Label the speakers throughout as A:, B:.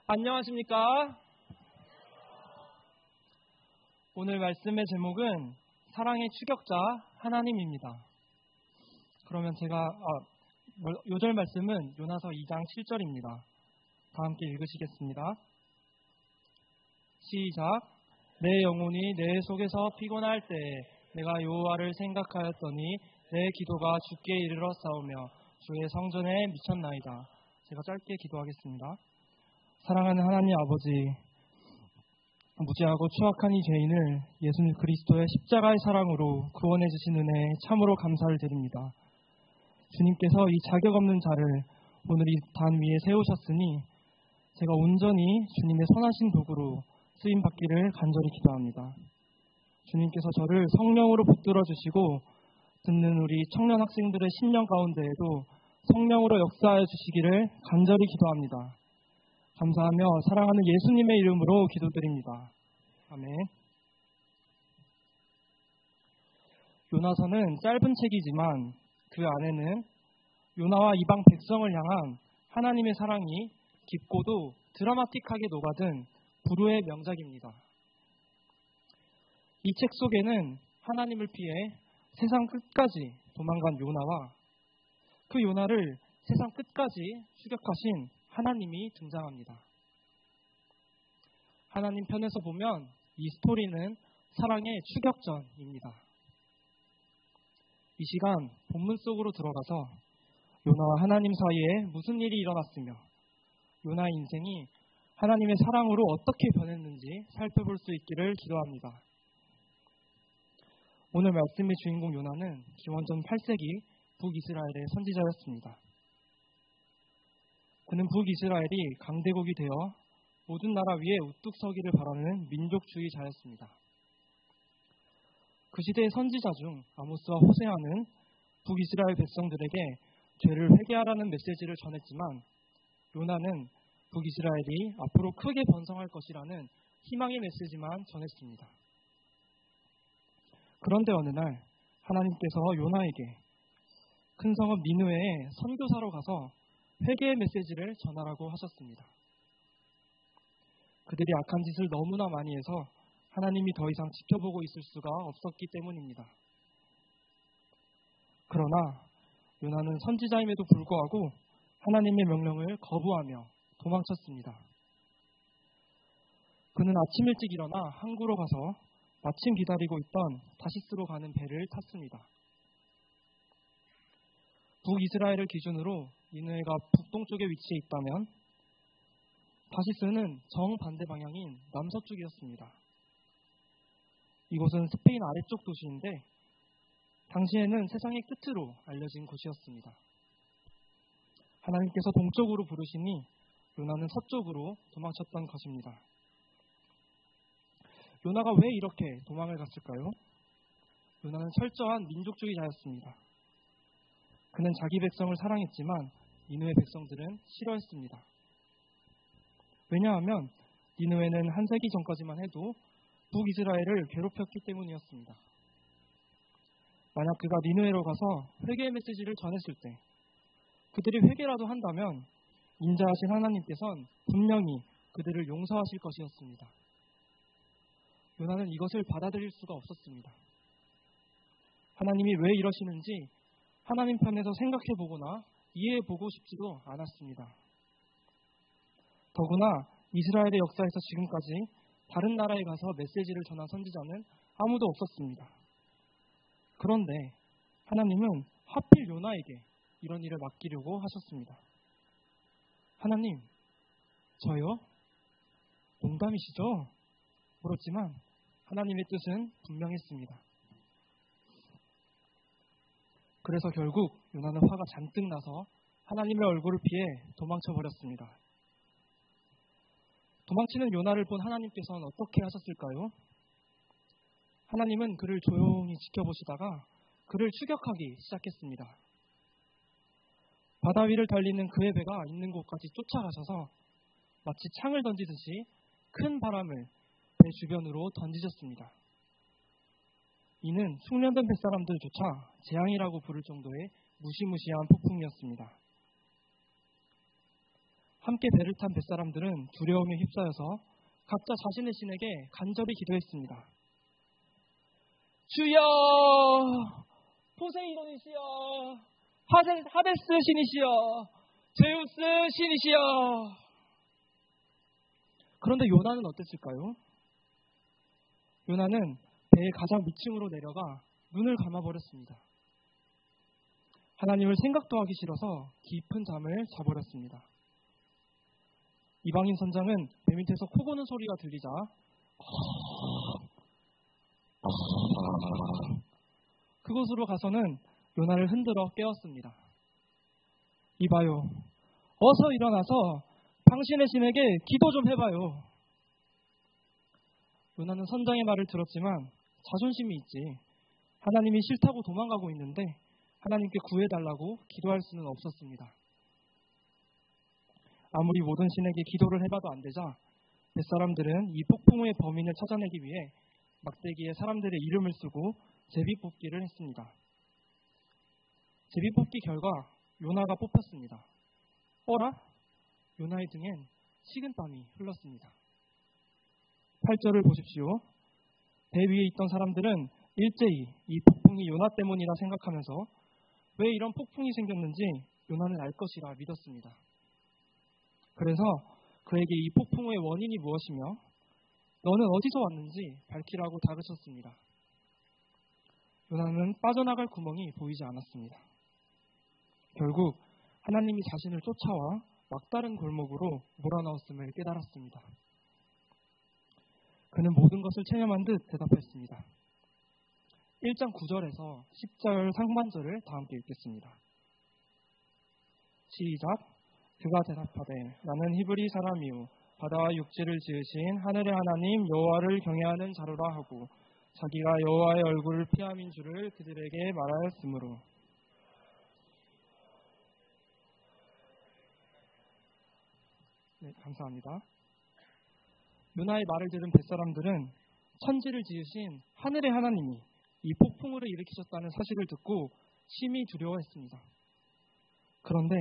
A: 안녕하십니까? 오늘 말씀의 제목은 사랑의 추격자 하나님입니다. 그러면 제가 요절 말씀은 요나서 2장 7절입니다. 다 함께 읽으시겠습니다. 시작. 내 영혼이 내 속에서 피곤할 때에 내가 여호와를 생각하였더니 내 기도가 주께 이르렀사오며 주의 성전에 미쳤나이다. 제가 짧게 기도하겠습니다. 사랑하는 하나님 아버지, 무지하고 추악한 이 죄인을 예수 그리스도의 십자가의 사랑으로 구원해 주신 은혜에 참으로 감사를 드립니다. 주님께서 이 자격 없는 자를 오늘 이 단 위에 세우셨으니 제가 온전히 주님의 선하신 도구로 쓰임 받기를 간절히 기도합니다. 주님께서 저를 성령으로 붙들어 주시고 듣는 우리 청년 학생들의 신령 가운데에도 성령으로 역사하여 주시기를 간절히 기도합니다. 감사하며 사랑하는 예수님의 이름으로 기도드립니다. 아멘. 요나서는 짧은 책이지만 그 안에는 요나와 이방 백성을 향한 하나님의 사랑이 깊고도 드라마틱하게 녹아든 불후의 명작입니다. 이 책 속에는 하나님을 피해 세상 끝까지 도망간 요나와 그 요나를 세상 끝까지 추격하신 하나님이 등장합니다. 하나님 편에서 보면 이 스토리는 사랑의 추격전입니다. 이 시간 본문 속으로 들어가서 요나와 하나님 사이에 무슨 일이 일어났으며 요나의 인생이 하나님의 사랑으로 어떻게 변했는지 살펴볼 수 있기를 기도합니다. 오늘 말씀의 주인공 요나는 기원전 8세기 북이스라엘의 선지자였습니다. 그는 북이스라엘이 강대국이 되어 모든 나라 위에 우뚝 서기를 바라는 민족주의자였습니다. 그 시대의 선지자 중 아모스와 호세아는 북이스라엘 백성들에게 죄를 회개하라는 메시지를 전했지만 요나는 북이스라엘이 앞으로 크게 번성할 것이라는 희망의 메시지만 전했습니다. 그런데 어느 날 하나님께서 요나에게 큰 성읍 니느웨에 선교사로 가서 회개의 메시지를 전하라고 하셨습니다. 그들이 악한 짓을 너무나 많이 해서 하나님이 더 이상 지켜보고 있을 수가 없었기 때문입니다. 그러나 요나는 선지자임에도 불구하고 하나님의 명령을 거부하며 도망쳤습니다. 그는 아침 일찍 일어나 항구로 가서 마침 기다리고 있던 다시스로 가는 배를 탔습니다. 북이스라엘을 기준으로 니느웨가 북동쪽에 위치해 있다면 다시스는 정반대 방향인 남서쪽이었습니다. 이곳은 스페인 아래쪽 도시인데 당시에는 세상의 끝으로 알려진 곳이었습니다. 하나님께서 동쪽으로 부르시니 요나는 서쪽으로 도망쳤던 것입니다. 요나가 왜 이렇게 도망을 갔을까요? 요나는 철저한 민족주의자였습니다. 그는 자기 백성을 사랑했지만 니느웨 백성들은 싫어했습니다. 왜냐하면 니느웨는 한 세기 전까지만 해도 북이스라엘을 괴롭혔기 때문이었습니다. 만약 그가 니느웨로 가서 회개의 메시지를 전했을 때 그들이 회개라도 한다면 인자하신 하나님께서는 분명히 그들을 용서하실 것이었습니다. 요나는 이것을 받아들일 수가 없었습니다. 하나님이 왜 이러시는지 하나님 편에서 생각해보거나 이해해보고 싶지도 않았습니다. 더구나 이스라엘의 역사에서 지금까지 다른 나라에 가서 메시지를 전한 선지자는 아무도 없었습니다. 그런데 하나님은 하필 요나에게 이런 일을 맡기려고 하셨습니다. 하나님, 저요? 농담이시죠? 물었지만 하나님의 뜻은 분명했습니다. 그래서 결국 요나는 화가 잔뜩 나서 하나님의 얼굴을 피해 도망쳐버렸습니다. 도망치는 요나를 본 하나님께서는 어떻게 하셨을까요? 하나님은 그를 조용히 지켜보시다가 그를 추격하기 시작했습니다. 바다 위를 달리는 그의 배가 있는 곳까지 쫓아가셔서 마치 창을 던지듯이 큰 바람을 배 주변으로 던지셨습니다. 이는 숙련된 뱃사람들조차 재앙이라고 부를 정도의 무시무시한 폭풍이었습니다. 함께 배를 탄 뱃사람들은 두려움에 휩싸여서 각자 자신의 신에게 간절히 기도했습니다. 주여, 포세이돈이시여, 하데스 신이시여, 제우스 신이시여. 그런데 요나는 어땠을까요? 요나는 배의 가장 밑층으로 내려가 눈을 감아버렸습니다. 하나님을 생각도 하기 싫어서 깊은 잠을 자버렸습니다. 이방인 선장은 배 밑에서 코 고는 소리가 들리자 그곳으로 가서는 요나를 흔들어 깨웠습니다. 이봐요, 어서 일어나서 당신의 신에게 기도 좀 해봐요. 요나는 선장의 말을 들었지만 자존심이 있지. 하나님이 싫다고 도망가고 있는데 하나님께 구해달라고 기도할 수는 없었습니다. 아무리 모든 신에게 기도를 해봐도 안 되자 뱃사람들은 이 폭풍우의 범인을 찾아내기 위해 막대기에 사람들의 이름을 쓰고 제비뽑기를 했습니다. 제비뽑기 결과 요나가 뽑혔습니다. 어라? 요나의 등엔 식은땀이 흘렀습니다. 8절을 보십시오. 배 위에 있던 사람들은 일제히 이 폭풍이 요나 때문이라 생각하면서 왜 이런 폭풍이 생겼는지 요나는 알 것이라 믿었습니다. 그래서 그에게 이 폭풍의 원인이 무엇이며 너는 어디서 왔는지 밝히라고 다그쳤습니다. 요나는 빠져나갈 구멍이 보이지 않았습니다. 결국 하나님이 자신을 쫓아와 막다른 골목으로 몰아넣었음을 깨달았습니다. 그는 모든 것을 체념한 듯 대답했습니다. 1장 9절에서 10절 상반절을 다 함께 읽겠습니다. 시작. 그가 대답하되 나는 히브리 사람이요 바다와 육지를 지으신 하늘의 하나님 여호와를 경외하는 자로라 하고 자기가 여호와의 얼굴을 피함인 줄을 그들에게 말하였으므로. 네, 감사합니다. 요나의 말을 들은 뱃사람들은 천지를 지으신 하늘의 하나님이 이 폭풍을 일으키셨다는 사실을 듣고 심히 두려워했습니다. 그런데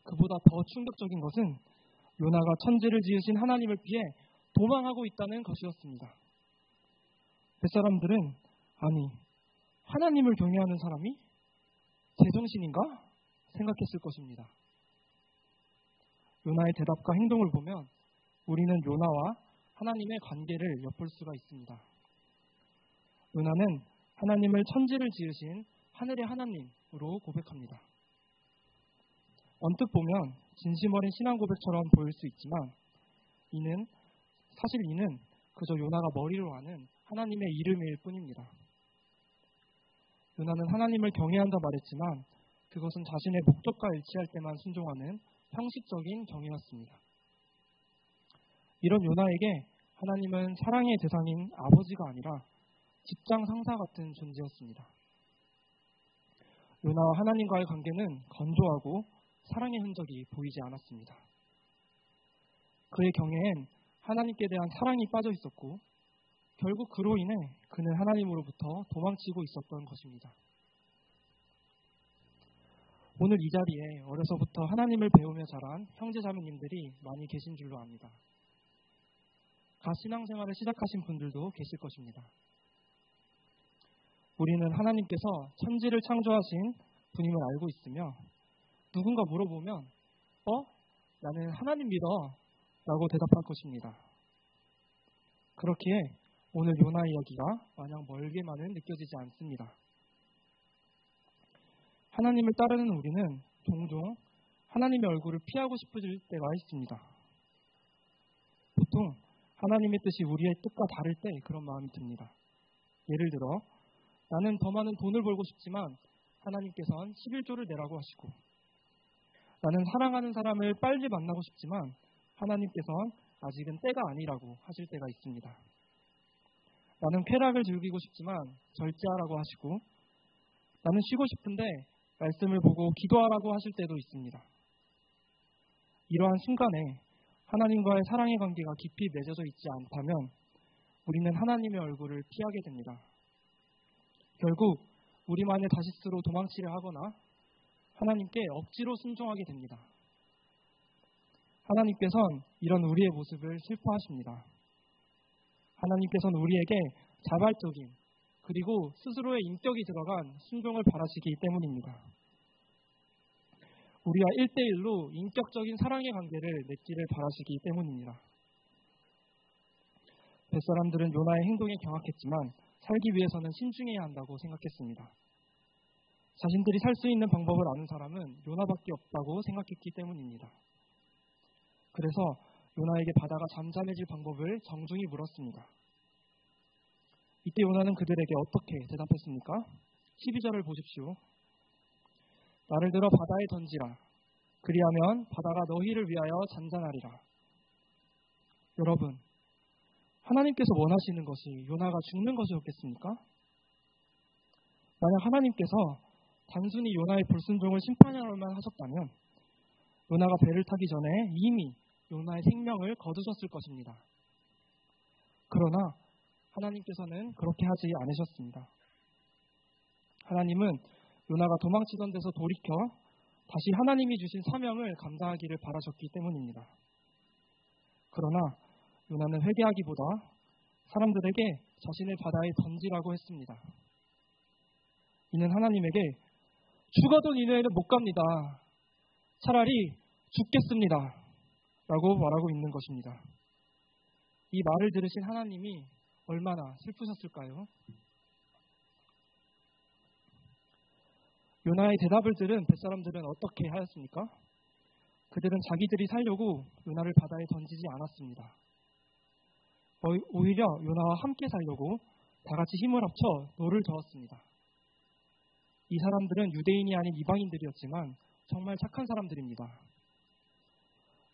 A: 그보다 더 충격적인 것은 요나가 천지를 지으신 하나님을 피해 도망하고 있다는 것이었습니다. 뱃사람들은 아니, 하나님을 경외하는 사람이 제정신인가? 생각했을 것입니다. 요나의 대답과 행동을 보면 우리는 요나와 하나님의 관계를 엿볼 수가 있습니다. 요나는 하나님을 천지를 지으신 하늘의 하나님으로 고백합니다. 언뜻 보면 진심 어린 신앙 고백처럼 보일 수 있지만 이는 그저 요나가 머리로 아는 하나님의 이름일 뿐입니다. 요나는 하나님을 경외한다 말했지만 그것은 자신의 목적과 일치할 때만 순종하는 형식적인 경외였습니다. 이런 요나에게 하나님은 사랑의 대상인 아버지가 아니라 직장 상사 같은 존재였습니다. 요나와 하나님과의 관계는 건조하고 사랑의 흔적이 보이지 않았습니다. 그의 경애엔 하나님께 대한 사랑이 빠져 있었고 결국 그로 인해 그는 하나님으로부터 도망치고 있었던 것입니다. 오늘 이 자리에 어려서부터 하나님을 배우며 자란 형제자매님들이 많이 계신 줄로 압니다. 갓 신앙생활을 시작하신 분들도 계실 것입니다. 우리는 하나님께서 천지를 창조하신 분임을 알고 있으며 누군가 물어보면 나는 하나님 믿어 라고 대답할 것입니다. 그렇기에 오늘 요나 이야기가 마냥 멀게만은 느껴지지 않습니다. 하나님을 따르는 우리는 종종 하나님의 얼굴을 피하고 싶을 때가 있습니다. 보통 하나님의 뜻이 우리의 뜻과 다를 때 그런 마음이 듭니다. 예를 들어 나는 더 많은 돈을 벌고 싶지만 하나님께서는 11조를 내라고 하시고 나는 사랑하는 사람을 빨리 만나고 싶지만 하나님께서는 아직은 때가 아니라고 하실 때가 있습니다. 나는 쾌락을 즐기고 싶지만 절제하라고 하시고 나는 쉬고 싶은데 말씀을 보고 기도하라고 하실 때도 있습니다. 이러한 순간에 하나님과의 사랑의 관계가 깊이 맺어져 있지 않다면 우리는 하나님의 얼굴을 피하게 됩니다. 결국 우리만의 다시스로 도망치려 하거나 하나님께 억지로 순종하게 됩니다. 하나님께서는 이런 우리의 모습을 슬퍼하십니다. 하나님께서는 우리에게 자발적인 그리고 스스로의 인격이 들어간 순종을 바라시기 때문입니다. 우리와 1대1로 인격적인 사랑의 관계를 맺기를 바라시기 때문입니다. 뱃사람들은 요나의 행동에 경악했지만 살기 위해서는 신중해야 한다고 생각했습니다. 자신들이 살 수 있는 방법을 아는 사람은 요나밖에 없다고 생각했기 때문입니다. 그래서 요나에게 바다가 잠잠해질 방법을 정중히 물었습니다. 이때 요나는 그들에게 어떻게 대답했습니까? 12절을 보십시오. 나를 들어 바다에 던지라. 그리하면 바다가 너희를 위하여 잔잔하리라. 여러분, 하나님께서 원하시는 것이 요나가 죽는 것이었겠습니까? 만약 하나님께서 단순히 요나의 불순종을 심판하려만 하셨다면 요나가 배를 타기 전에 이미 요나의 생명을 거두셨을 것입니다. 그러나 하나님께서는 그렇게 하지 않으셨습니다. 하나님은 요나가 도망치던 데서 돌이켜 다시 하나님이 주신 사명을 감당하기를 바라셨기 때문입니다. 그러나 요나는 회개하기보다 사람들에게 자신을 바다에 던지라고 했습니다. 이는 하나님에게 죽어도 니네는 못 갑니다. 차라리 죽겠습니다. 라고 말하고 있는 것입니다. 이 말을 들으신 하나님이 얼마나 슬프셨을까요? 요나의 대답을 들은 뱃사람들은 어떻게 하였습니까? 그들은 자기들이 살려고 요나를 바다에 던지지 않았습니다. 오히려 요나와 함께 살려고 다 같이 힘을 합쳐 노를 저었습니다. 이 사람들은 유대인이 아닌 이방인들이었지만 정말 착한 사람들입니다.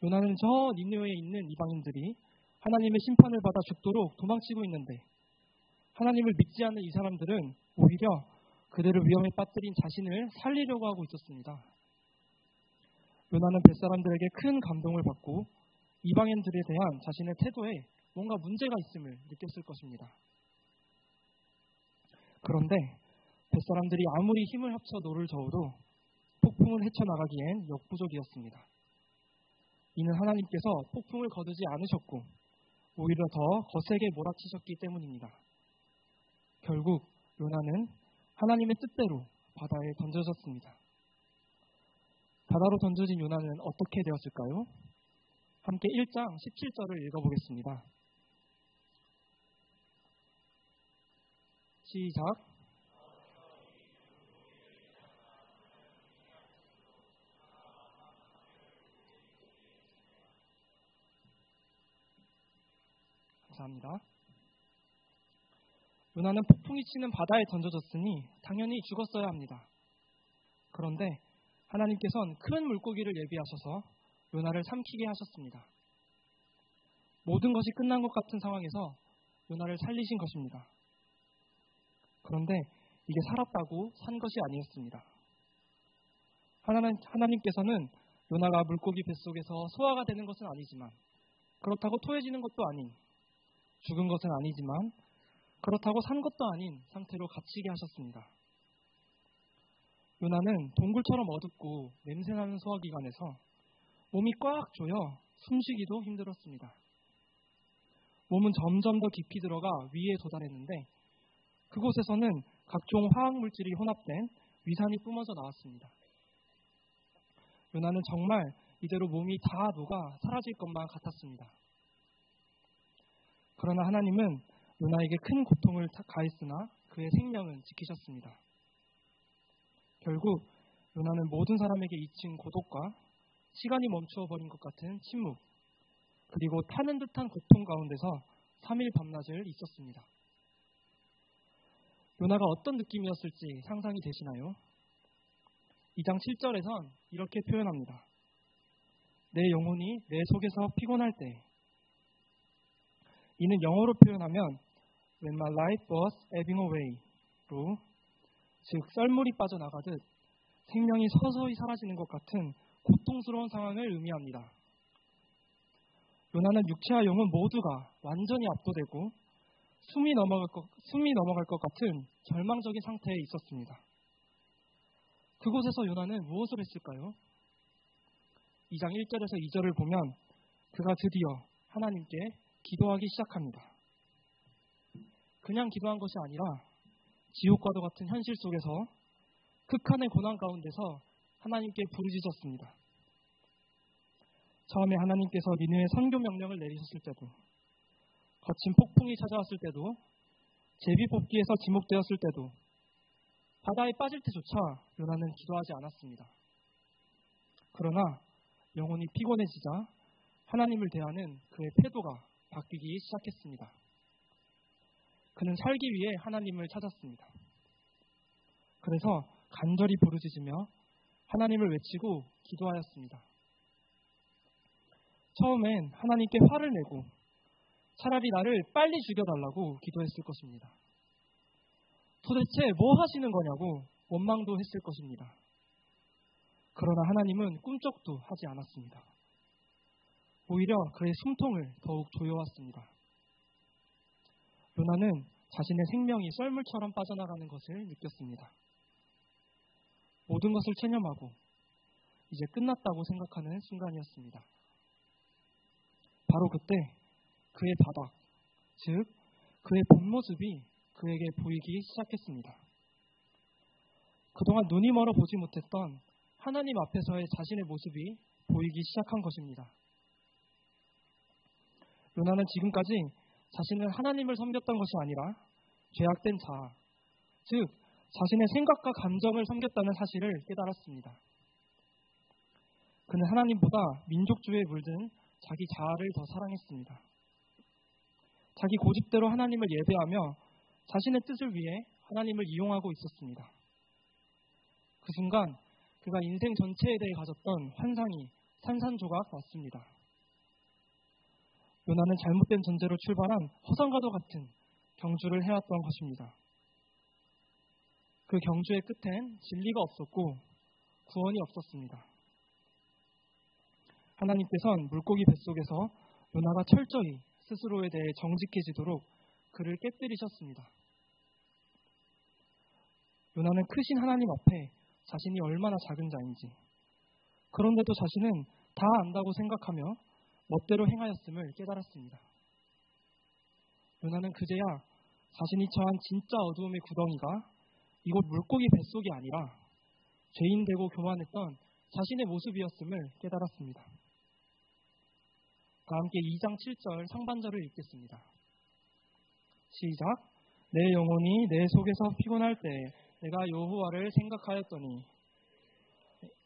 A: 요나는 저 니느웨에 있는 이방인들이 하나님의 심판을 받아 죽도록 도망치고 있는데 하나님을 믿지 않는 이 사람들은 오히려 그들을 위험에 빠뜨린 자신을 살리려고 하고 있었습니다. 요나는 뱃사람들에게 큰 감동을 받고 이방인들에 대한 자신의 태도에 뭔가 문제가 있음을 느꼈을 것입니다. 그런데 뱃사람들이 아무리 힘을 합쳐 노를 저어도 폭풍을 헤쳐나가기엔 역부족이었습니다. 이는 하나님께서 폭풍을 거두지 않으셨고 오히려 더 거세게 몰아치셨기 때문입니다. 결국 요나는 하나님의 뜻대로 바다에 던져졌습니다. 바다로 던져진 요나는 어떻게 되었을까요? 함께 1장 17절을 읽어보겠습니다. 시작. 감사합니다. 요나는 폭풍이 치는 바다에 던져졌으니 당연히 죽었어야 합니다. 그런데 하나님께서는 큰 물고기를 예비하셔서 요나를 삼키게 하셨습니다. 모든 것이 끝난 것 같은 상황에서 요나를 살리신 것입니다. 그런데 이게 살았다고 산 것이 아니었습니다. 하나님께서는 요나가 물고기 뱃속에서 소화가 되는 것은 아니지만 그렇다고 토해지는 것도 아닌 죽은 것은 아니지만 그렇다고 산 것도 아닌 상태로 갇히게 하셨습니다. 요나는 동굴처럼 어둡고 냄새나는 소화기관에서 몸이 꽉 조여 숨쉬기도 힘들었습니다. 몸은 점점 더 깊이 들어가 위에 도달했는데 그곳에서는 각종 화학물질이 혼합된 위산이 뿜어져 나왔습니다. 요나는 정말 이대로 몸이 다 녹아 사라질 것만 같았습니다. 그러나 하나님은 요나에게 큰 고통을 가했으나 그의 생명은 지키셨습니다. 결국 요나는 모든 사람에게 잊힌 고독과 시간이 멈추어 버린 것 같은 침묵 그리고 타는 듯한 고통 가운데서 3일 밤낮을 있었습니다. 요나가 어떤 느낌이었을지 상상이 되시나요? 2장 7절에선 이렇게 표현합니다. 내 영혼이 내 속에서 피곤할 때 이는 영어로 표현하면 When my life was ebbing away로 즉 썰물이 빠져나가듯 생명이 서서히 사라지는 것 같은 고통스러운 상황을 의미합니다. 요나는 육체와 영혼 모두가 완전히 압도되고 숨이 넘어갈 것 같은 절망적인 상태에 있었습니다. 그곳에서 요나는 무엇을 했을까요? 2장 1절에서 2절을 보면 그가 드디어 하나님께 기도하기 시작합니다. 그냥 기도한 것이 아니라 지옥과도 같은 현실 속에서 극한의 고난 가운데서 하나님께 부르짖었습니다. 처음에 하나님께서 니느웨 선교 명령을 내리셨을 때도, 거친 폭풍이 찾아왔을 때도, 제비 뽑기에서 지목되었을 때도, 바다에 빠질 때조차 요나는 기도하지 않았습니다. 그러나 영혼이 피곤해지자 하나님을 대하는 그의 태도가 바뀌기 시작했습니다. 그는 살기 위해 하나님을 찾았습니다. 그래서 간절히 부르짖으며 하나님을 외치고 기도하였습니다. 처음엔 하나님께 화를 내고 차라리 나를 빨리 죽여달라고 기도했을 것입니다. 도대체 뭐 하시는 거냐고 원망도 했을 것입니다. 그러나 하나님은 꿈쩍도 하지 않았습니다. 오히려 그의 숨통을 더욱 조여왔습니다. 요나는 자신의 생명이 썰물처럼 빠져나가는 것을 느꼈습니다. 모든 것을 체념하고 이제 끝났다고 생각하는 순간이었습니다. 바로 그때 그의 바닥, 즉 그의 본 모습이 그에게 보이기 시작했습니다. 그동안 눈이 멀어 보지 못했던 하나님 앞에서의 자신의 모습이 보이기 시작한 것입니다. 요나는 지금까지 자신은 하나님을 섬겼던 것이 아니라 죄악된 자아, 즉 자신의 생각과 감정을 섬겼다는 사실을 깨달았습니다. 그는 하나님보다 민족주의에 물든 자기 자아를 더 사랑했습니다. 자기 고집대로 하나님을 예배하며 자신의 뜻을 위해 하나님을 이용하고 있었습니다. 그 순간 그가 인생 전체에 대해 가졌던 환상이 산산조각 났습니다. 요나는 잘못된 전제로 출발한 허상과도 같은 경주를 해왔던 것입니다. 그 경주의 끝엔 진리가 없었고 구원이 없었습니다. 하나님께서는 물고기 뱃속에서 요나가 철저히 스스로에 대해 정직해지도록 그를 깨뜨리셨습니다. 요나는 크신 하나님 앞에 자신이 얼마나 작은 자인지, 그런데도 자신은 다 안다고 생각하며 멋대로 행하였음을 깨달았습니다. 요나는 그제야 자신이 처한 진짜 어두움의 구덩이가 이곳 물고기 뱃속이 아니라 죄인되고 교만했던 자신의 모습이었음을 깨달았습니다. 다 함께 2장 7절 상반절을 읽겠습니다. 시작. 내 영혼이 내 속에서 피곤할 때 내가 여호와를 생각하였더니.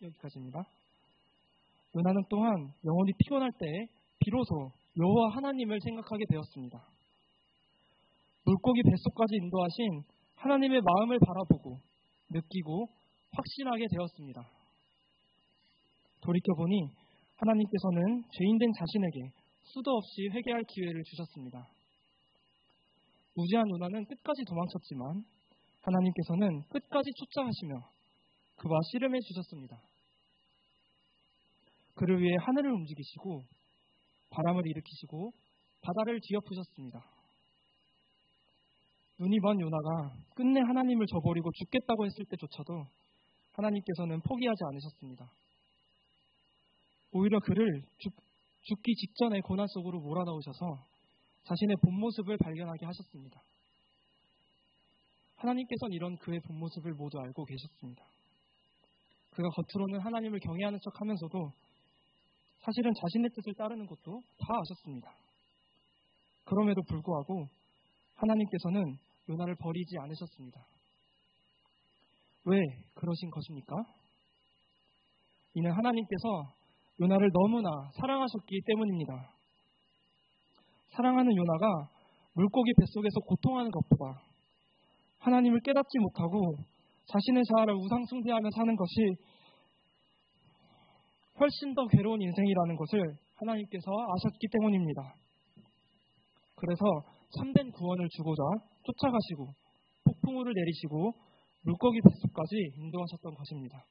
A: 여기까지입니다. 요나는 또한 영혼이 피곤할 때 비로소 여호와 하나님을 생각하게 되었습니다. 물고기 뱃속까지 인도하신 하나님의 마음을 바라보고 느끼고 확신하게 되었습니다. 돌이켜보니 하나님께서는 죄인된 자신에게 수도 없이 회개할 기회를 주셨습니다. 무지한 요나는 끝까지 도망쳤지만 하나님께서는 끝까지 쫓아가시며 그와 씨름해 주셨습니다. 그를 위해 하늘을 움직이시고 바람을 일으키시고 바다를 뒤엎으셨습니다. 눈이 먼 요나가 끝내 하나님을 저버리고 죽겠다고 했을 때조차도 하나님께서는 포기하지 않으셨습니다. 오히려 그를 죽기 직전의 고난 속으로 몰아넣으셔서 자신의 본 모습을 발견하게 하셨습니다. 하나님께서는 이런 그의 본 모습을 모두 알고 계셨습니다. 그가 겉으로는 하나님을 경외하는 척하면서도 사실은 자신의 뜻을 따르는 것도 다 아셨습니다. 그럼에도 불구하고 하나님께서는 요나를 버리지 않으셨습니다. 왜 그러신 것입니까? 이는 하나님께서 요나를 너무나 사랑하셨기 때문입니다. 사랑하는 요나가 물고기 뱃속에서 고통하는 것보다 하나님을 깨닫지 못하고 자신의 자아를 우상숭배하며 사는 것이 훨씬 더 괴로운 인생이라는 것을 하나님께서 아셨기 때문입니다. 그래서 참된 구원을 주고자 쫓아가시고 폭풍우를 내리시고 물고기 뱃속까지 인도하셨던 것입니다.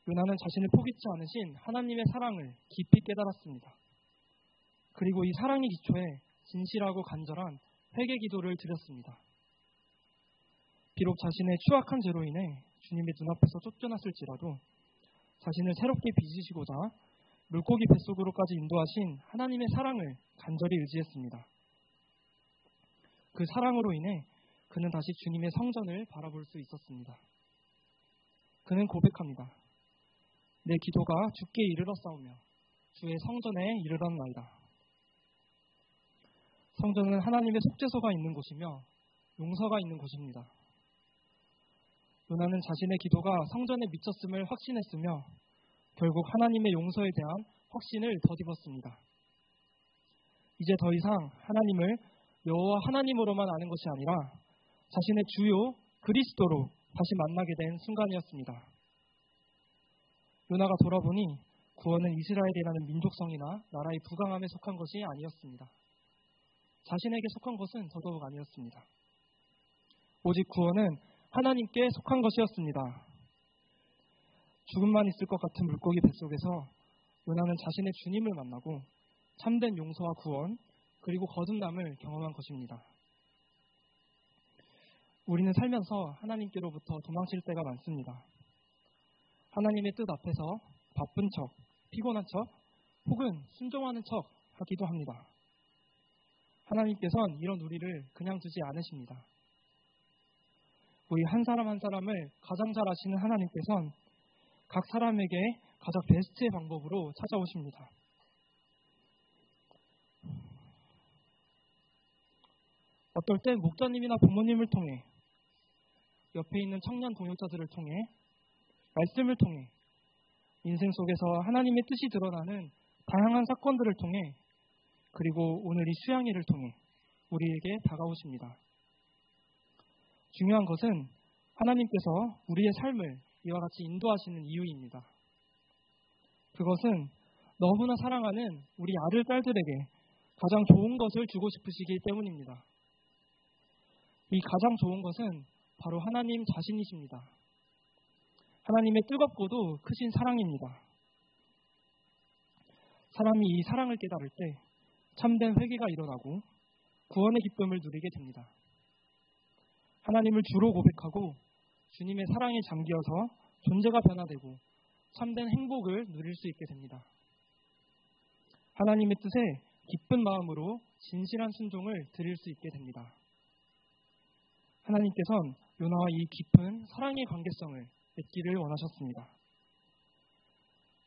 A: 요나는 자신을 포기치 않으신 하나님의 사랑을 깊이 깨달았습니다. 그리고 이 사랑의 기초에 진실하고 간절한 회개 기도를 드렸습니다. 비록 자신의 추악한 죄로 인해 주님의 눈앞에서 쫓겨났을지라도 자신을 새롭게 빚으시고자 물고기 뱃속으로까지 인도하신 하나님의 사랑을 간절히 의지했습니다. 그 사랑으로 인해 그는 다시 주님의 성전을 바라볼 수 있었습니다. 그는 고백합니다. 내 기도가 주께 이르렀사오며 주의 성전에 이르렀나이다. 성전은 하나님의 속죄소가 있는 곳이며 용서가 있는 곳입니다. 요나는 자신의 기도가 성전에 미쳤음을 확신했으며 결국 하나님의 용서에 대한 확신을 덧입었습니다. 이제 더 이상 하나님을 여호와 하나님으로만 아는 것이 아니라 자신의 주요 그리스도로 다시 만나게 된 순간이었습니다. 요나가 돌아보니 구원은 이스라엘이라는 민족성이나 나라의 부강함에 속한 것이 아니었습니다. 자신에게 속한 것은 더더욱 아니었습니다. 오직 구원은 하나님께 속한 것이었습니다. 죽음만 있을 것 같은 물고기 뱃속에서 요나는 자신의 주님을 만나고 참된 용서와 구원 그리고 거듭남을 경험한 것입니다. 우리는 살면서 하나님께로부터 도망칠 때가 많습니다. 하나님의 뜻 앞에서 바쁜 척, 피곤한 척, 혹은 순종하는 척 하기도 합니다. 하나님께서는 이런 우리를 그냥 두지 않으십니다. 우리 한 사람 한 사람을 가장 잘 아시는 하나님께서는 각 사람에게 가장 베스트의 방법으로 찾아오십니다. 어떨 땐 목자님이나 부모님을 통해, 옆에 있는 청년 동역자들을 통해, 말씀을 통해, 인생 속에서 하나님의 뜻이 드러나는 다양한 사건들을 통해, 그리고 오늘 이 수양회를 통해 우리에게 다가오십니다. 중요한 것은 하나님께서 우리의 삶을 이와 같이 인도하시는 이유입니다. 그것은 너무나 사랑하는 우리 아들, 딸들에게 가장 좋은 것을 주고 싶으시기 때문입니다. 이 가장 좋은 것은 바로 하나님 자신이십니다. 하나님의 뜨겁고도 크신 사랑입니다. 사람이 이 사랑을 깨달을 때 참된 회개가 일어나고 구원의 기쁨을 누리게 됩니다. 하나님을 주로 고백하고 주님의 사랑에 잠기어서 존재가 변화되고 참된 행복을 누릴 수 있게 됩니다. 하나님의 뜻에 기쁜 마음으로 진실한 순종을 드릴 수 있게 됩니다. 하나님께서는 요나와 이 깊은 사랑의 관계성을 맺기를 원하셨습니다.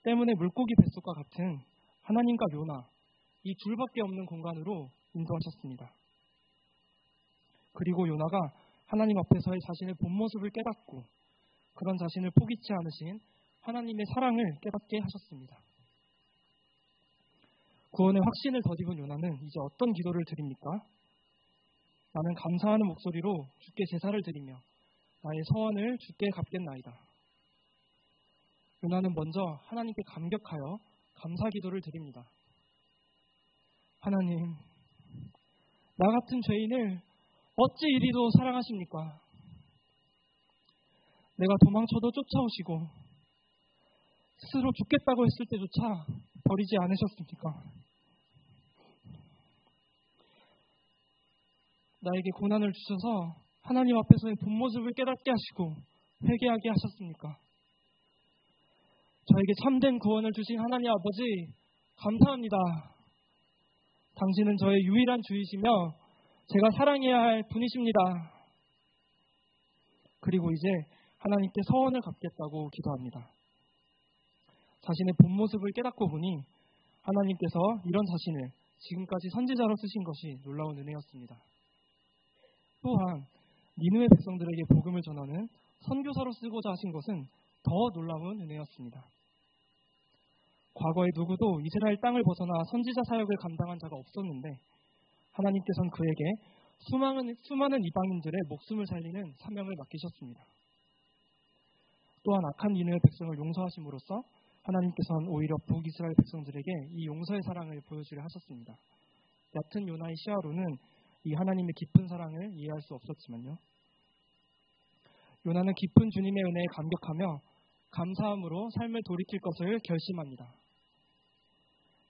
A: 때문에 물고기 뱃속과 같은 하나님과 요나, 이 둘밖에 없는 공간으로 인도하셨습니다. 그리고 요나가 하나님 앞에서의 자신의 본 모습을 깨닫고 그런 자신을 포기치 않으신 하나님의 사랑을 깨닫게 하셨습니다. 구원의 확신을 덧입은 요나는 이제 어떤 기도를 드립니까? 나는 감사하는 목소리로 주께 제사를 드리며 나의 서원을 주께 갚겠나이다. 요나는 먼저 하나님께 감격하여 감사 기도를 드립니다. 하나님, 나 같은 죄인을 어찌 이리도 사랑하십니까? 내가 도망쳐도 쫓아오시고 스스로 죽겠다고 했을 때조차 버리지 않으셨습니까? 나에게 고난을 주셔서 하나님 앞에서의 본 모습을 깨닫게 하시고 회개하게 하셨습니까? 저에게 참된 구원을 주신 하나님 아버지 감사합니다. 당신은 저의 유일한 주이시며 제가 사랑해야 할 분이십니다. 그리고 이제 하나님께 서원을 갚겠다고 기도합니다. 자신의 본 모습을 깨닫고 보니 하나님께서 이런 자신을 지금까지 선지자로 쓰신 것이 놀라운 은혜였습니다. 또한 니느웨 백성들에게 복음을 전하는 선교사로 쓰고자 하신 것은 더 놀라운 은혜였습니다. 과거에 누구도 이스라엘 땅을 벗어나 선지자 사역을 감당한 자가 없었는데 하나님께서는 그에게 수많은 이방인들의 목숨을 살리는 사명을 맡기셨습니다. 또한 악한 니느웨 백성을 용서하심으로써 하나님께서는 오히려 북이스라엘 백성들에게 이 용서의 사랑을 보여주려 하셨습니다. 얕은 요나의 시야로는 이 하나님의 깊은 사랑을 이해할 수 없었지만요. 요나는 깊은 주님의 은혜에 감격하며 감사함으로 삶을 돌이킬 것을 결심합니다.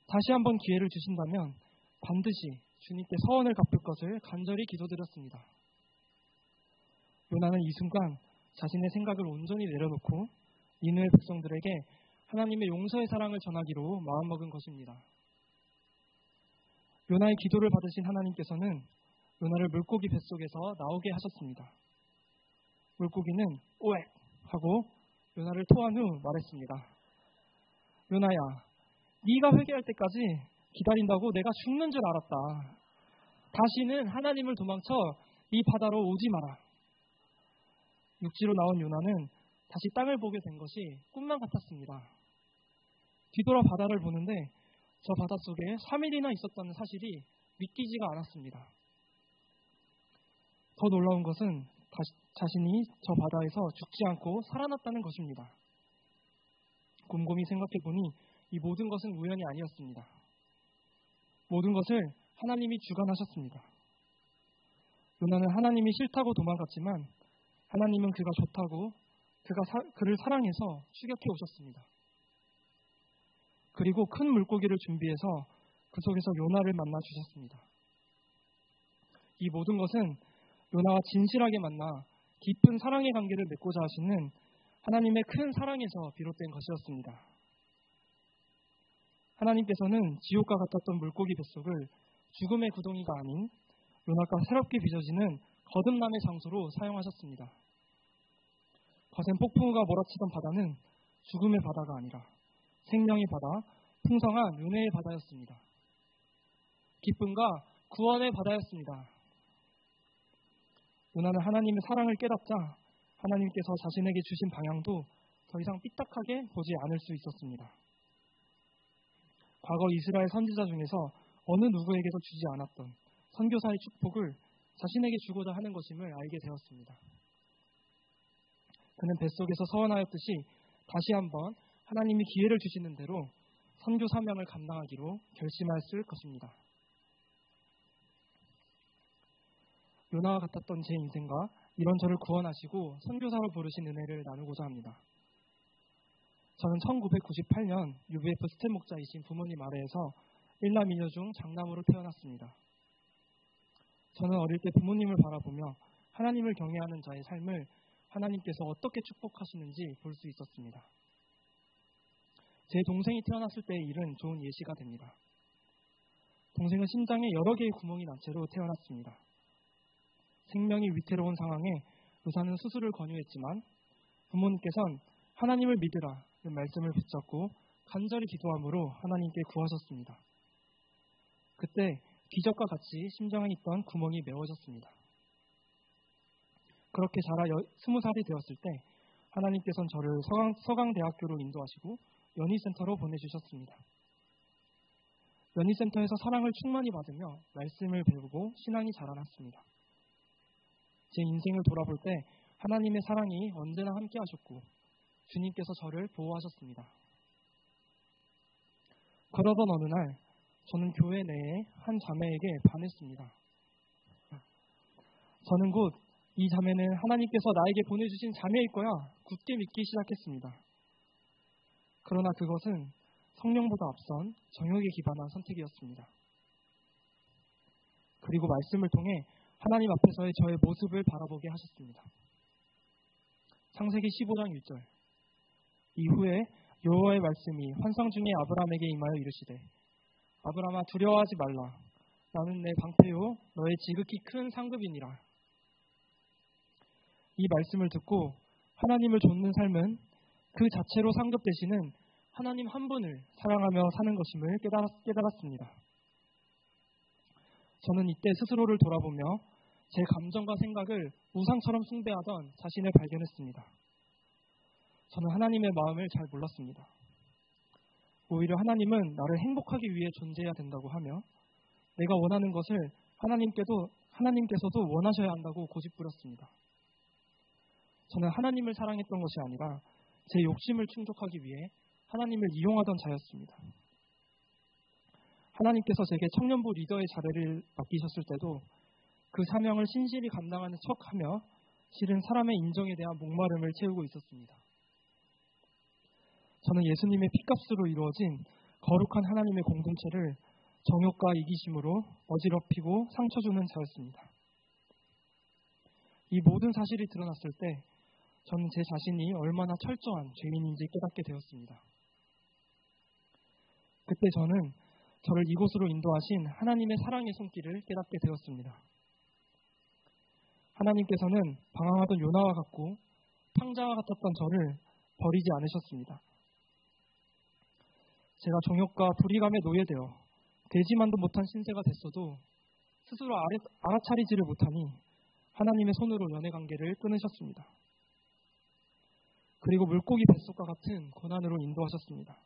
A: 다시 한번 기회를 주신다면 반드시 주님께 서원을 갚을 것을 간절히 기도드렸습니다. 요나는 이 순간 자신의 생각을 온전히 내려놓고 니느웨 백성들에게 하나님의 용서의 사랑을 전하기로 마음먹은 것입니다. 요나의 기도를 받으신 하나님께서는 요나를 물고기 뱃속에서 나오게 하셨습니다. 물고기는 오액 하고 요나를 토한 후 말했습니다. 요나야, 네가 회개할 때까지 기다린다고 내가 죽는 줄 알았다. 다시는 하나님을 도망쳐 이 바다로 오지 마라. 육지로 나온 요나는 다시 땅을 보게 된 것이 꿈만 같았습니다. 뒤돌아 바다를 보는데 저 바닷속에 3일이나 있었다는 사실이 믿기지가 않았습니다. 더 놀라운 것은 자신이 저 바다에서 죽지 않고 살아났다는 것입니다. 곰곰이 생각해보니 이 모든 것은 우연이 아니었습니다. 모든 것을 하나님이 주관하셨습니다. 요나는 하나님이 싫다고 도망갔지만 하나님은 그가 좋다고 그를 사랑해서 추격해 오셨습니다. 그리고 큰 물고기를 준비해서 그 속에서 요나를 만나 주셨습니다. 이 모든 것은 요나와 진실하게 만나 깊은 사랑의 관계를 맺고자 하시는 하나님의 큰 사랑에서 비롯된 것이었습니다. 하나님께서는 지옥과 같았던 물고기 뱃속을 죽음의 구덩이가 아닌 요나가 새롭게 빚어지는 거듭남의 장소로 사용하셨습니다. 거센 폭풍우가 몰아치던 바다는 죽음의 바다가 아니라 생명의 바다, 풍성한 은혜의 바다였습니다. 기쁨과 구원의 바다였습니다. 요나는 하나님의 사랑을 깨닫자 하나님께서 자신에게 주신 방향도 더 이상 삐딱하게 보지 않을 수 있었습니다. 과거 이스라엘 선지자 중에서 어느 누구에게도 주지 않았던 선교사의 축복을 자신에게 주고자 하는 것임을 알게 되었습니다. 그는 뱃속에서 서원하였듯이 다시 한번 하나님이 기회를 주시는 대로 선교 사명을 감당하기로 결심하였을 것입니다. 요나와 같았던 제 인생과 이런 저를 구원하시고 선교사로 부르신 은혜를 나누고자 합니다. 저는 1998년 UBF 스텝 목자이신 부모님 아래에서 일남 이녀 중 장남으로 태어났습니다. 저는 어릴 때 부모님을 바라보며 하나님을 경외하는 자의 삶을 하나님께서 어떻게 축복하시는지 볼 수 있었습니다. 제 동생이 태어났을 때의 일은 좋은 예시가 됩니다. 동생은 심장에 여러 개의 구멍이 난 채로 태어났습니다. 생명이 위태로운 상황에 의사는 수술을 권유했지만 부모님께서는 하나님을 믿으라는 말씀을 붙잡고 간절히 기도함으로 하나님께 구하셨습니다. 그때 기적과 같이 심장에 있던 구멍이 메워졌습니다. 그렇게 자라 20살이 되었을 때 하나님께서는 저를 서강대학교로 인도하시고 연희센터로 보내주셨습니다. 연희센터에서 사랑을 충만히 받으며 말씀을 배우고 신앙이 자라났습니다. 제 인생을 돌아볼 때 하나님의 사랑이 언제나 함께 하셨고 주님께서 저를 보호하셨습니다. 그러던 어느 날 저는 교회 내에 한 자매에게 반했습니다. 저는 곧 이 자매는 하나님께서 나에게 보내주신 자매일 거야 굳게 믿기 시작했습니다. 그러나 그것은 성령보다 앞선 정욕에 기반한 선택이었습니다. 그리고 말씀을 통해 하나님 앞에서의 저의 모습을 바라보게 하셨습니다. 창세기 15장 1절. 이후에 여호와의 말씀이 환상 중에 아브라함에게 임하여 이르시되 아브라함아 두려워하지 말라. 나는 내 방패요 너의 지극히 큰 상급이니라. 이 말씀을 듣고 하나님을 좇는 삶은 그 자체로 상급 되시는 하나님 한 분을 사랑하며 사는 것임을 깨달았습니다. 저는 이때 스스로를 돌아보며 제 감정과 생각을 우상처럼 숭배하던 자신을 발견했습니다. 저는 하나님의 마음을 잘 몰랐습니다. 오히려 하나님은 나를 행복하기 위해 존재해야 된다고 하며 내가 원하는 것을 하나님께서도 원하셔야 한다고 고집부렸습니다. 저는 하나님을 사랑했던 것이 아니라 제 욕심을 충족하기 위해 하나님을 이용하던 자였습니다. 하나님께서 제게 청년부 리더의 자리를 맡기셨을 때도 그 사명을 신실히 감당하는 척하며 실은 사람의 인정에 대한 목마름을 채우고 있었습니다. 저는 예수님의 피값으로 이루어진 거룩한 하나님의 공동체를 정욕과 이기심으로 어지럽히고 상처 주는 자였습니다. 이 모든 사실이 드러났을 때 저는 제 자신이 얼마나 철저한 죄인인지 깨닫게 되었습니다. 그때 저는 저를 이곳으로 인도하신 하나님의 사랑의 손길을 깨닫게 되었습니다. 하나님께서는 방황하던 요나와 같고 탕자와 같았던 저를 버리지 않으셨습니다. 제가 종욕과 불의감에 노예되어 되지만도 못한 신세가 됐어도 스스로 알아차리지를 못하니 하나님의 손으로 연애관계를 끊으셨습니다. 그리고 물고기 뱃속과 같은 고난으로 인도하셨습니다.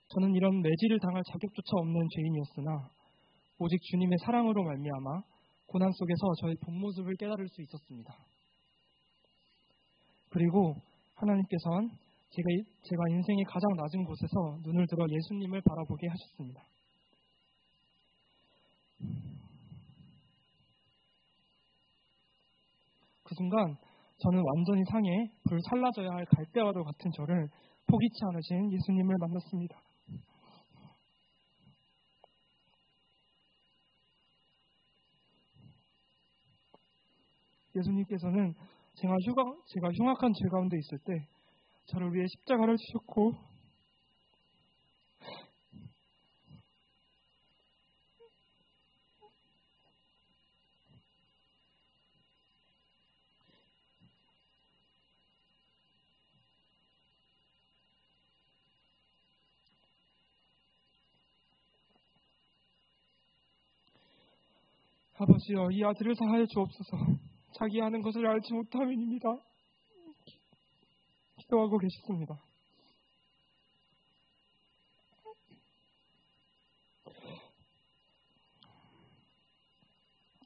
A: 저는 이런 매질을 당할 자격조차 없는 죄인이었으나 오직 주님의 사랑으로 말미암아 고난 속에서 저의 본 모습을 깨달을 수 있었습니다. 그리고 하나님께서는 제가 인생의 가장 낮은 곳에서 눈을 들어 예수님을 바라보게 하셨습니다. 그 순간 저는 완전히 상해 불살라져야 할 갈대와도 같은 저를 포기치 않으신 예수님을 만났습니다. 예수님께서는 제가 흉악한 죄 가운데 있을 때 저를 위해 십자가를 지셨고 아버지여 이 아들을 사하여 주옵소서. 자기 하는 것을 알지 못함이니이다. 기도하고 계셨습니다.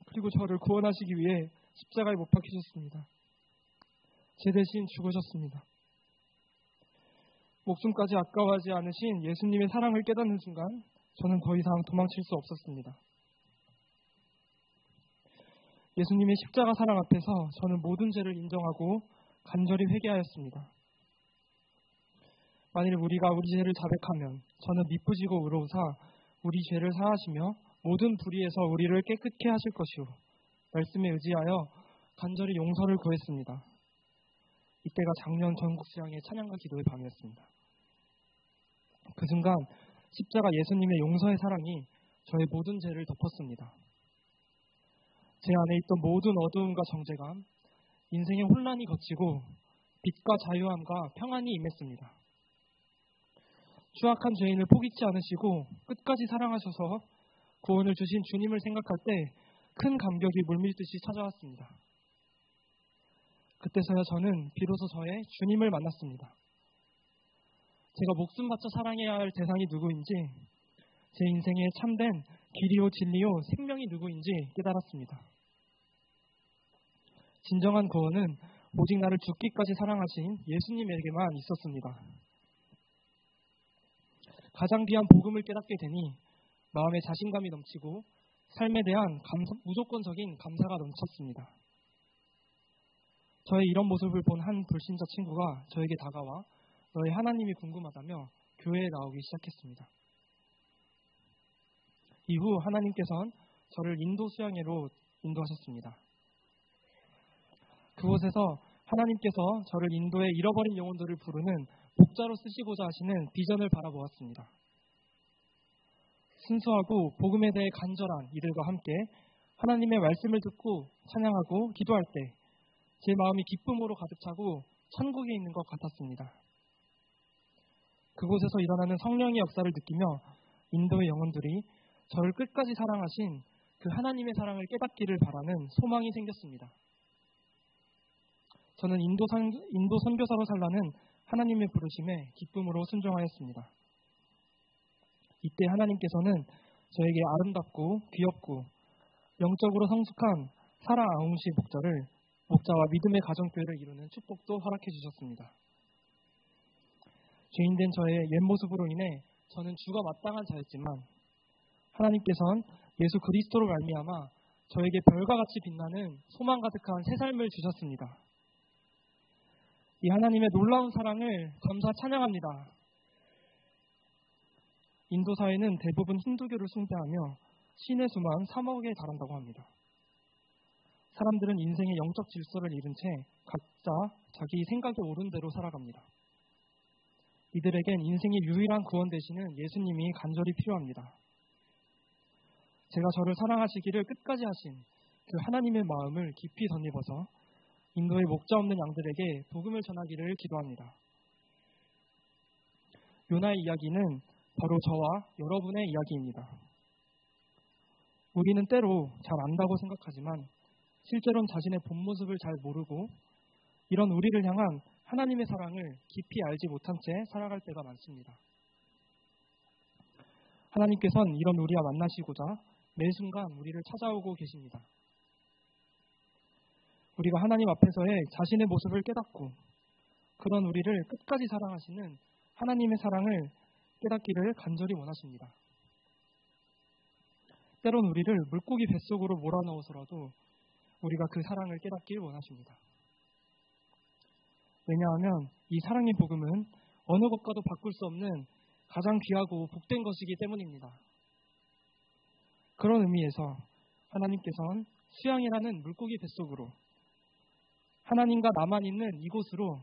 A: 그리고 저를 구원하시기 위해 십자가에 못 박히셨습니다. 제 대신 죽으셨습니다. 목숨까지 아까워하지 않으신 예수님의 사랑을 깨닫는 순간 저는 더 이상 도망칠 수 없었습니다. 예수님의 십자가 사랑 앞에서 저는 모든 죄를 인정하고 간절히 회개하였습니다. 만일 우리가 우리 죄를 자백하면 저는 미쁘지고 의로우사 우리 죄를 사하시며 모든 불의에서 우리를 깨끗게 하실 것이오. 말씀에 의지하여 간절히 용서를 구했습니다. 이때가 작년 전국시장의 찬양과 기도의 밤이었습니다. 그 순간 십자가 예수님의 용서의 사랑이 저의 모든 죄를 덮었습니다. 제 안에 있던 모든 어두움과 정죄감, 인생의 혼란이 걷히고 빛과 자유함과 평안이 임했습니다. 추악한 죄인을 포기치 않으시고 끝까지 사랑하셔서 구원을 주신 주님을 생각할 때 큰 감격이 물밀듯이 찾아왔습니다. 그때서야 저는 비로소 저의 주님을 만났습니다. 제가 목숨 바쳐 사랑해야 할 대상이 누구인지, 제 인생의 참된 길이요 진리요 생명이 누구인지 깨달았습니다. 진정한 구원은 오직 나를 죽기까지 사랑하신 예수님에게만 있었습니다. 가장 귀한 복음을 깨닫게 되니 마음에 자신감이 넘치고 삶에 대한 무조건적인 감사가 넘쳤습니다. 저의 이런 모습을 본 한 불신자 친구가 저에게 다가와 너의 하나님이 궁금하다며 교회에 나오기 시작했습니다. 이후 하나님께서는 저를 인도 수양회로 인도하셨습니다. 그곳에서 하나님께서 저를 인도의 잃어버린 영혼들을 부르는 목자로 쓰시고자 하시는 비전을 바라보았습니다. 순수하고 복음에 대해 간절한 이들과 함께 하나님의 말씀을 듣고 찬양하고 기도할 때 제 마음이 기쁨으로 가득 차고 천국에 있는 것 같았습니다. 그곳에서 일어나는 성령의 역사를 느끼며 인도의 영혼들이 저를 끝까지 사랑하신 그 하나님의 사랑을 깨닫기를 바라는 소망이 생겼습니다. 저는 인도 선교사로 살라는 하나님의 부르심에 기쁨으로 순종하였습니다. 이때 하나님께서는 저에게 아름답고 귀엽고 영적으로 성숙한 사라 아웅시 목자와 믿음의 가정교회를 이루는 축복도 허락해 주셨습니다. 죄인된 저의 옛 모습으로 인해 저는 죽어 마땅한 자였지만 하나님께서는 예수 그리스도로 말미암아 저에게 별과 같이 빛나는 소망 가득한 새 삶을 주셨습니다. 이 하나님의 놀라운 사랑을 감사 찬양합니다. 인도 사회는 대부분 힌두교를 숭배하며 신의 수만 3억에 달한다고 합니다. 사람들은 인생의 영적 질서를 잃은 채 각자 자기 생각에 옳은 대로 살아갑니다. 이들에겐 인생의 유일한 구원 되시는 예수님이 간절히 필요합니다. 제가 저를 사랑하시기를 끝까지 하신 그 하나님의 마음을 깊이 덧입어서 인도의 목자 없는 양들에게 복음을 전하기를 기도합니다. 요나의 이야기는 바로 저와 여러분의 이야기입니다. 우리는 때로 잘 안다고 생각하지만 실제로는 자신의 본 모습을 잘 모르고 이런 우리를 향한 하나님의 사랑을 깊이 알지 못한 채 살아갈 때가 많습니다. 하나님께서는 이런 우리와 만나시고자 매 순간 우리를 찾아오고 계십니다. 우리가 하나님 앞에서의 자신의 모습을 깨닫고 그런 우리를 끝까지 사랑하시는 하나님의 사랑을 깨닫기를 간절히 원하십니다. 때론 우리를 물고기 뱃속으로 몰아넣어서라도 우리가 그 사랑을 깨닫길 원하십니다. 왜냐하면 이 사랑의 복음은 어느 것과도 바꿀 수 없는 가장 귀하고 복된 것이기 때문입니다. 그런 의미에서 하나님께서는 수양이라는 물고기 뱃속으로 하나님과 나만 있는 이곳으로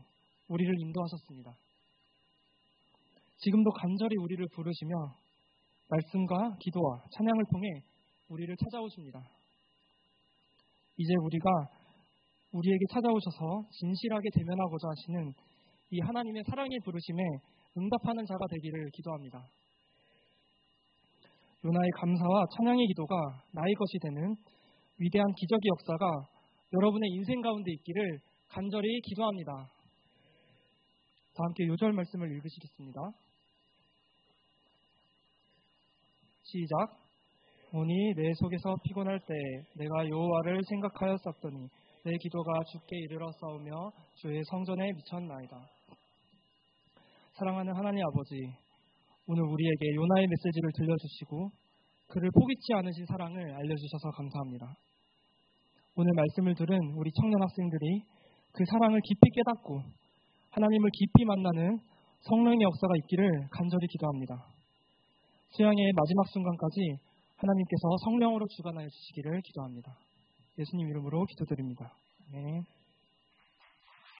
A: 우리를 인도하셨습니다. 지금도 간절히 우리를 부르시며 말씀과 기도와 찬양을 통해 우리를 찾아오십니다. 이제 우리가 우리에게 찾아오셔서 진실하게 대면하고자 하시는 이 하나님의 사랑의 부르심에 응답하는 자가 되기를 기도합니다. 요나의 감사와 찬양의 기도가 나의 것이 되는 위대한 기적의 역사가 여러분의 인생 가운데 있기를 간절히 기도합니다. 다 함께 요절 말씀을 읽으시겠습니다. 시작. 오니 내 속에서 피곤할 때 내가 여호와를 생각하였었더니 내 기도가 주께 이르러 싸우며 주의 성전에 미쳤나이다. 사랑하는 하나님 아버지, 오늘 우리에게 요나의 메시지를 들려주시고 그를 포기치 않으신 사랑을 알려주셔서 감사합니다. 오늘 말씀을 들은 우리 청년 학생들이 그 사랑을 깊이 깨닫고 하나님을 깊이 만나는 성령의 역사가 있기를 간절히 기도합니다. 수양의 마지막 순간까지 하나님께서 성령으로 주관하여 주시기를 기도합니다. 예수님 이름으로 기도드립니다. 네.